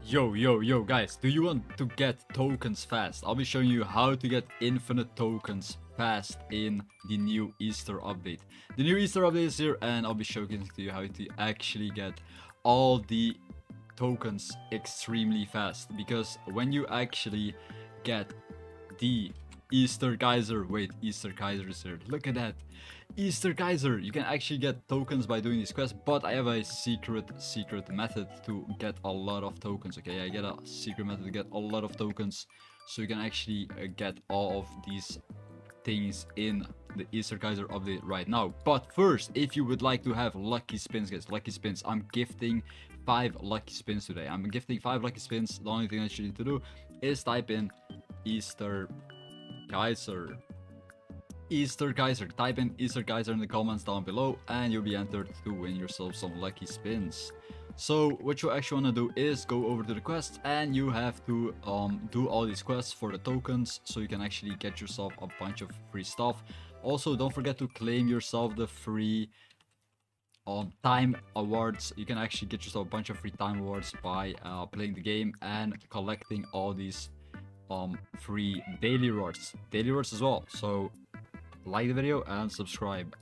Yo guys, do you want to get tokens fast? I'll be showing you how to get infinite tokens fast in the new Easter update. The new Easter update is here and I'll be showing to you how to actually get all the tokens extremely fast, because when you actually get the Easter KAISER, wait, Easter KAISER is here, look at that, Easter KAISER, you can actually get tokens by doing this quest, but I have a secret method to get a lot of tokens. Okay, I get a secret method to get a lot of tokens, so you can actually get all of these things in the Easter KAISER update right now. But first, if you would like to have lucky spins, guys, lucky spins, I'm gifting 5 lucky spins today. I'm gifting 5 lucky spins. The only thing that you need to do is type in Easter KAISER. Easter KAISER. Type in Easter KAISER in the comments down below and you'll be entered to win yourself some lucky spins. So what you actually want to do is go over to the quest and you have to do all these quests for the tokens, so you can actually get yourself a bunch of free stuff. Also, don't forget to claim yourself the free time awards. You can actually get yourself a bunch of free time awards by playing the game and collecting all these free daily rewards as well. So like the video and subscribe.